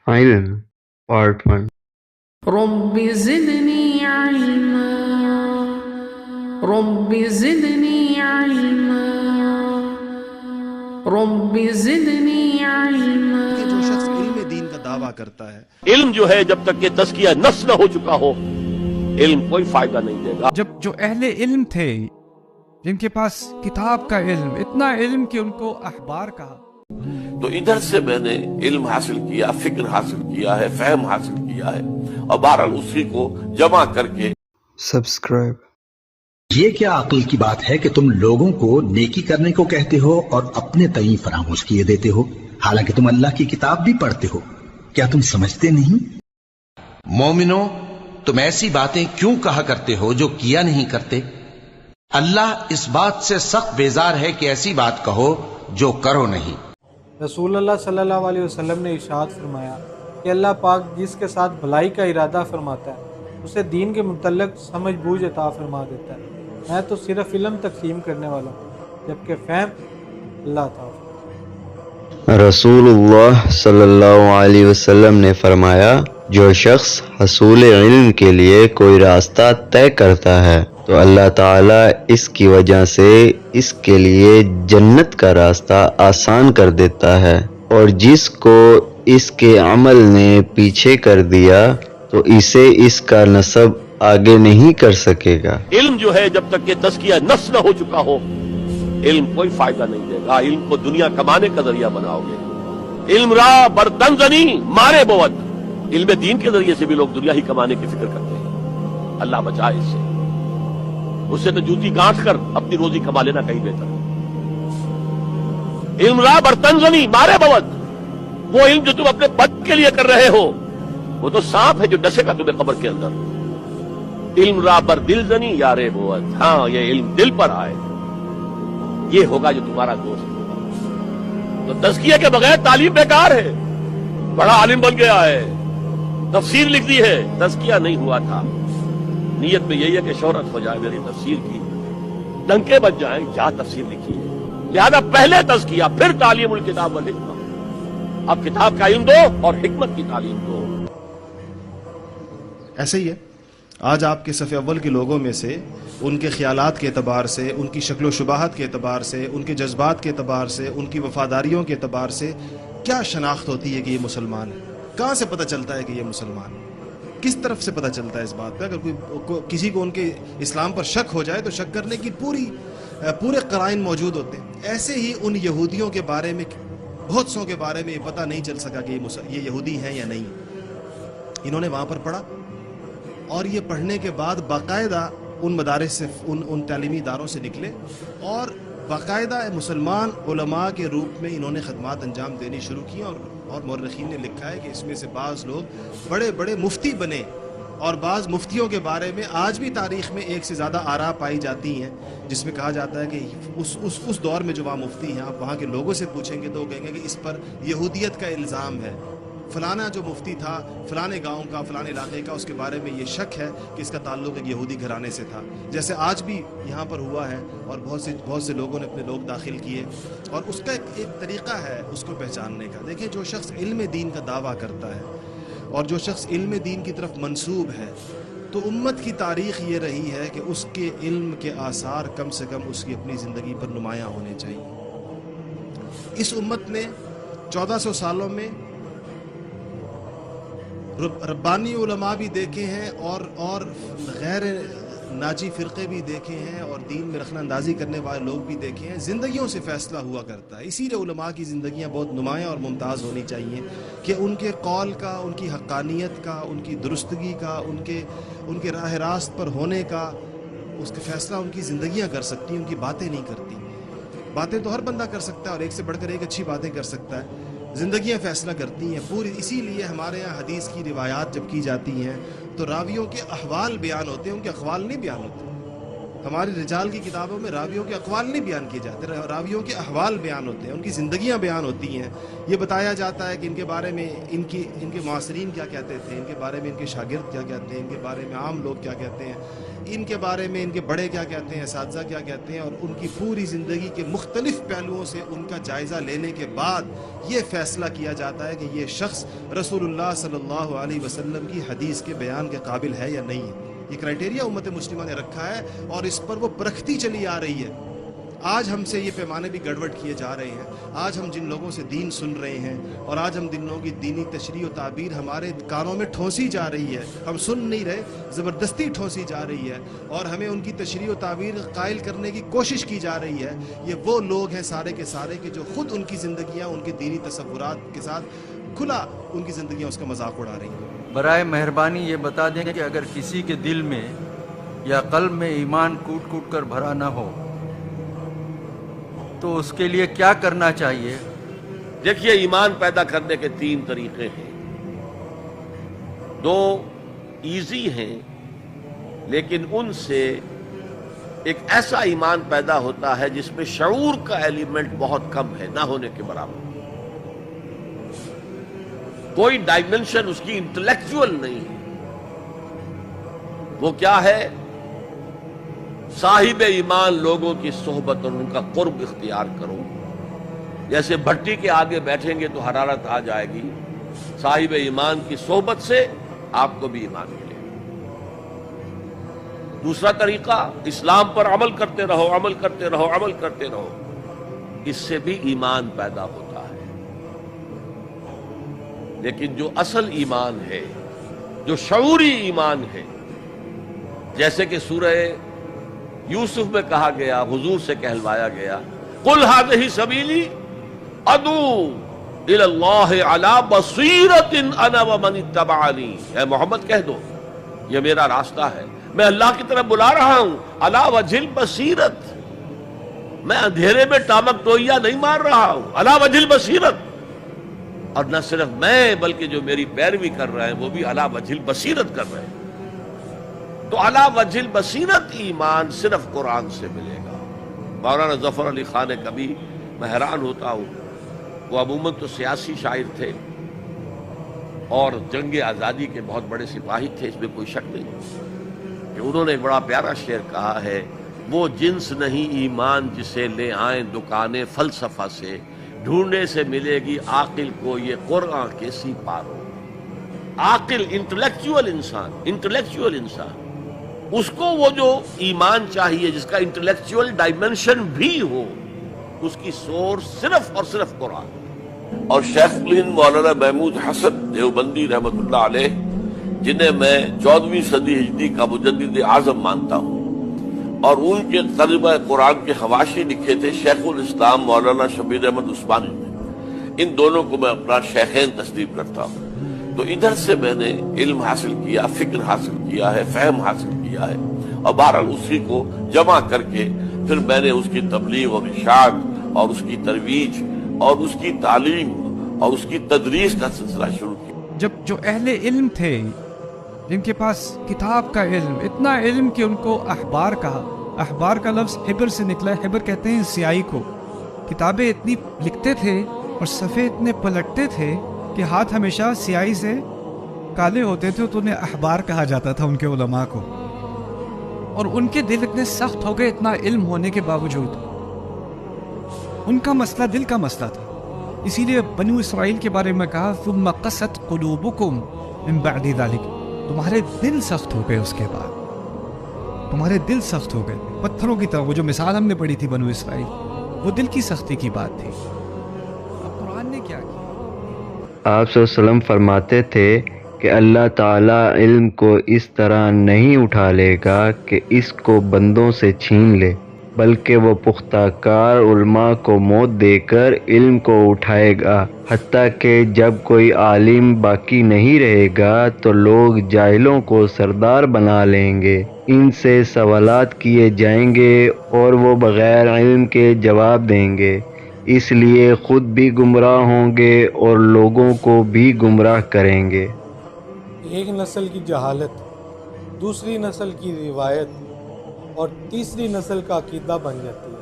Ilm Part 1. رب زدني علما رب زدني علما رب زدني علما کہ جو شخص علم دین کا دعویٰ کرتا ہے، علم جو ہے جب تک کہ تزکیہ نفس نہ ہو چکا ہو، علم کوئی فائدہ نہیں دے گا. جب جو اہل علم تھے جن کے پاس کتاب کا علم، اتنا علم کہ ان کو احبار کہا، تو ادھر سے میں نے علم حاصل کیا، فکر حاصل کیا ہے، فہم حاصل کیا ہے، اور بہرحال اسی کو جمع کر کے Subscribe. یہ کیا عقل کی بات ہے کہ تم لوگوں کو نیکی کرنے کو کہتے ہو اور اپنے تئیں فراموش کیے دیتے ہو، حالانکہ تم اللہ کی کتاب بھی پڑھتے ہو؟ کیا تم سمجھتے نہیں؟ مومنو، تم ایسی باتیں کیوں کہا کرتے ہو جو کیا نہیں کرتے؟ اللہ اس بات سے سخت بیزار ہے کہ ایسی بات کہو جو کرو نہیں. رسول اللہ صلی اللہ علیہ وسلم نے ارشاد فرمایا کہ اللہ پاک جس کے ساتھ بھلائی کا ارادہ فرماتا ہے اسے دین کے متعلق سمجھ بوجھ عطا فرما دیتا ہے. میں تو صرف علم تقسیم کرنے والا ہوں، جبکہ فہم اللہ عطا فرماتا ہے. رسول اللہ صلی اللہ علیہ وسلم نے فرمایا، جو شخص حصول علم کے لیے کوئی راستہ طے کرتا ہے تو اللہ تعالیٰ اس کی وجہ سے اس کے لیے جنت کا راستہ آسان کر دیتا ہے، اور جس کو اس کے عمل نے پیچھے کر دیا تو اسے اس کا نسب آگے نہیں کر سکے گا. علم جو ہے جب تک کہ تزکیہ نفس نہ ہو چکا ہو، علم کوئی فائدہ نہیں دے گا. علم کو دنیا کمانے کا ذریعہ بناؤ گے. علم را برتن زنی مارے بود. علم دین کے ذریعے سے بھی لوگ دنیا ہی کمانے کی فکر کرتے ہیں. اللہ بچائے اس سے تو جوتی گانٹھ کر اپنی روزی کما لینا کہیں بہتر ہے. علم را برتن زنی مارے بود. وہ علم جو تم اپنے بد کے لیے کر رہے ہو وہ تو سانپ ہے جو ڈسے گا تمہیں قبر کے اندر. علم را بر دل زنی یارے بود. ہاں، یہ علم دل پر آئے، یہ ہوگا جو تمہارا دوست ہوگا. تو تزکیہ کے بغیر تعلیم بیکار ہے. بڑا عالم بن گیا ہے، تفسیر لکھ دی ہے، تزکیہ نہیں ہوا تھا. نیت میں یہی ہے کہ شہرت ہو جائے میری تفسیر کی، ڈنکے بج جائیں، کیا تفسیر لکھی ہے. لہذا پہلے تزکیہ پھر تعلیم الکتاب والحکمہ. اب کتاب کا علم دو اور حکمت کی تعلیم دو. ایسے ہی ہے. آج آپ کے صف اول کے لوگوں میں سے ان کے خیالات کے اعتبار سے، ان کی شکل و شباہت کے اعتبار سے، ان کے جذبات کے اعتبار سے، ان کی وفاداریوں کے اعتبار سے کیا شناخت ہوتی ہے کہ یہ مسلمان ہے؟ کہاں سے پتہ چلتا ہے کہ یہ مسلمان ہے؟ کس طرف سے پتہ چلتا ہے اس بات پہ؟ اگر کسی کو ان کے اسلام پر شک ہو جائے تو شک کرنے کی پورے قرائن موجود ہوتے ہیں. ایسے ہی ان یہودیوں کے بارے میں، بہت سو کے بارے میں یہ پتہ نہیں چل سکا کہ یہ یہودی ہیں یا نہیں. انہوں نے وہاں پر پڑھا، اور یہ پڑھنے کے بعد باقاعدہ ان مدارس سے، ان تعلیمی اداروں سے نکلے، اور باقاعدہ مسلمان علماء کے روپ میں انہوں نے خدمات انجام دینی شروع کی. اور مورخین نے لکھا ہے کہ اس میں سے بعض لوگ بڑے بڑے مفتی بنے، اور بعض مفتیوں کے بارے میں آج بھی تاریخ میں ایک سے زیادہ آراء پائی جاتی ہیں، جس میں کہا جاتا ہے کہ اس دور میں جو وہاں مفتی ہیں، آپ وہاں کے لوگوں سے پوچھیں گے تو وہ کہیں گے کہ اس پر یہودیت کا الزام ہے. فلانا جو مفتی تھا فلانے گاؤں کا، فلانے علاقے کا، اس کے بارے میں یہ شک ہے کہ اس کا تعلق ایک یہودی گھرانے سے تھا. جیسے آج بھی یہاں پر ہوا ہے، اور بہت سے لوگوں نے اپنے لوگ داخل کیے، اور اس کا ایک طریقہ ہے اس کو پہچاننے کا. دیکھیں، جو شخص علم دین کا دعویٰ کرتا ہے اور جو شخص علم دین کی طرف منسوب ہے، تو امت کی تاریخ یہ رہی ہے کہ اس کے علم کے آثار کم سے کم اس کی اپنی زندگی پر نمایاں ہونے چاہیے. اس امت نے 1400 سالوں میں ربانی علماء بھی دیکھے ہیں، اور غیر ناجی فرقے بھی دیکھے ہیں، اور دین میں رخنہ اندازی کرنے والے لوگ بھی دیکھے ہیں. زندگیوں سے فیصلہ ہوا کرتا ہے. اسی لیے علماء کی زندگیاں بہت نمایاں اور ممتاز ہونی چاہیے کہ ان کے قول کا، ان کی حقانیت کا، ان کی درستگی کا، ان کے راہ راست پر ہونے کا، اس کا فیصلہ ان کی زندگیاں کر سکتی ہیں، ان کی باتیں نہیں کرتی. باتیں تو ہر بندہ کر سکتا ہے، اور ایک سے بڑھ کر ایک اچھی باتیں کر سکتا ہے. زندگیاں فیصلہ کرتی ہیں پوری. اسی لیے ہمارے یہاں حدیث کی روایات جب کی جاتی ہیں تو راویوں کے احوال بیان ہوتے ہیں، ان کے اقوال نہیں بیان ہوتے. ہماری رجال کی کتابوں میں راویوں کے اقوال نہیں بیان کیے جاتے، راویوں کے احوال بیان ہوتے ہیں، ان کی زندگیاں بیان ہوتی ہیں. یہ بتایا جاتا ہے کہ ان کے بارے میں ان کے معاصرین کیا کہتے تھے، ان کے بارے میں ان کے شاگرد کیا کہتے ہیں، ان کے بارے میں عام لوگ کیا کہتے ہیں، ان کے بارے میں ان کے بڑے کیا کہتے ہیں، اساتذہ کیا کہتے ہیں، اور ان کی پوری زندگی کے مختلف پہلوؤں سے ان کا جائزہ لینے کے بعد یہ فیصلہ کیا جاتا ہے کہ یہ شخص رسول اللہ صلی اللہ علیہ وسلم کی حدیث کے بیان کے قابل ہے یا نہیں ہے. یہ کرائٹیریا امت مسلمہ نے رکھا ہے اور اس پر وہ پرکھتی چلی آ رہی ہے. آج ہم سے یہ پیمانے بھی گڑبڑ کیے جا رہے ہیں. آج ہم جن لوگوں سے دین سن رہے ہیں اور آج ہم جن لوگوں کی دینی تشریح و تعبیر ہمارے کانوں میں ٹھونسی جا رہی ہے، ہم سن نہیں رہے، زبردستی ٹھونسی جا رہی ہے اور ہمیں ان کی تشریح و تعبیر قائل کرنے کی کوشش کی جا رہی ہے. یہ وہ لوگ ہیں سارے کے سارے کہ جو خود ان کی زندگیاں ان کے دینی تصورات کے ساتھ کھلا ان کی زندگیاں اس کا مذاق اڑا رہی ہیں. برائے مہربانی یہ بتا دیں کہ اگر کسی کے دل میں یا قلب میں ایمان کوٹ کوٹ کر بھرا نہ ہو تو اس کے لیے کیا کرنا چاہیے؟ دیکھیے، ایمان پیدا کرنے کے 3 طریقے ہیں. 2 ایزی ہیں لیکن ان سے ایک ایسا ایمان پیدا ہوتا ہے جس میں شعور کا ایلیمنٹ بہت کم ہے، نہ ہونے کے برابر. کوئی ڈائمنشن اس کی انٹلیکچوئل نہیں ہے. وہ کیا ہے؟ صاحب ایمان لوگوں کی صحبت اور ان کا قرب اختیار کرو. جیسے بھٹی کے آگے بیٹھیں گے تو حرارت آ جائے گی، صاحب ایمان کی صحبت سے آپ کو بھی ایمان ملے گا. دوسرا طریقہ، اسلام پر عمل کرتے رہو، عمل کرتے رہو، عمل کرتے رہو. اس سے بھی ایمان پیدا ہوتا ہے. لیکن جو اصل ایمان ہے، جو شعوری ایمان ہے، جیسے کہ سورہ یوسف میں کہا گیا، حضور سے کہلوایا گیا، قل هذه سبیلی ادعو الی اللہ علی بصیرۃ انا ومن اتبعنی. اے محمد کہہ دو یہ میرا راستہ ہے، میں اللہ کی طرف بلا رہا ہوں، علی وجہ البصیرت، میں اندھیرے میں ٹامک ٹوئیا نہیں مار رہا ہوں، علی وجہ البصیرت. اور نہ صرف میں بلکہ جو میری پیروی کر رہے ہیں وہ بھی علی وجہ البصیرت کر رہے ہیں. تو علی وجہ البصیرت ایمان صرف قرآن سے ملے گا. مولانا ظفر علی خان کبھی میں حیران ہوتا ہوں، وہ عموماً تو سیاسی شاعر تھے اور جنگ آزادی کے بہت بڑے سپاہی تھے، اس میں کوئی شک نہیں کہ انہوں نے ایک بڑا پیارا شعر کہا ہے، وہ جنس نہیں ایمان جسے لے آئیں دکانیں فلسفہ سے، ڈھونڈنے سے ملے گی عاقل کو یہ قرآن کے سی پارو. عاقل انٹلیکچوئل انسان اس کو وہ جو ایمان چاہیے جس کا انٹلیکچوئل ڈائمنشن بھی ہو، اس کی سورس صرف اور صرف قرآن. اور شیخ الہند مولانا محمود حسن دیوبندی رحمۃ اللہ علیہ، جنہیں میں 14ویں صدی ہجری کا مجدد اعظم مانتا ہوں، اور ان کے ترجمہ قرآن کے حواشی لکھے تھے شیخ الاسلام مولانا شبیر احمد عثمانی نے. ان دونوں کو میں اپنا شیخین تسلیم کرتا ہوں. تو ادھر سے میں نے علم حاصل کیا، فکر حاصل کیا ہے، فہم حاصل کیا ہے، اور بہرحال اسی کو جمع کر کے پھر میں نے اس کی تبلیغ و ارشاد اور اس کی ترویج اور اس کی تعلیم اور اس کی تدریس کا سلسلہ شروع کیا. جب جو اہل علم تھے جن کے پاس کتاب کا علم، اتنا علم کہ ان کو احبار کہا. احبار کا لفظ حبر سے نکلا ہے، حبر کہتے ہیں سیاہی کو. کتابیں اتنی لکھتے تھے اور صفحے اتنے پلٹتے تھے کہ ہاتھ ہمیشہ سیاہی سے کالے ہوتے تھے، تو انہیں احبار کہا جاتا تھا ان کے علماء کو. اور ان کے دل اتنے سخت ہو گئے اتنا علم ہونے کے باوجود. ان کا مسئلہ دل کا مسئلہ تھا. اسی لیے بنو اسرائیل کے بارے میں کہا ثم قست قلوبکم من بعد ذلک، تمہارے دل سخت ہو گئے. اس کے بعد تمہارے دل سخت ہو گئے پتھروں کی طرح. وہ جو مثال ہم نے پڑھی تھی بنو اسرائیل، وہ دل کی سختی کی بات تھی. اب قرآن نے کیا کیا؟ آپ صلی اللہ علیہ وسلم فرماتے تھے کہ اللہ تعالیٰ علم کو اس طرح نہیں اٹھا لے گا کہ اس کو بندوں سے چھین لے، بلکہ وہ پختہ کار علماء کو موت دے کر علم کو اٹھائے گا، حتیٰ کہ جب کوئی عالم باقی نہیں رہے گا تو لوگ جاہلوں کو سردار بنا لیں گے، ان سے سوالات کیے جائیں گے اور وہ بغیر علم کے جواب دیں گے، اس لیے خود بھی گمراہ ہوں گے اور لوگوں کو بھی گمراہ کریں گے. ایک نسل کی جہالت، دوسری نسل کی روایت اور تیسری نسل کا عقیدہ بن جاتی ہے۔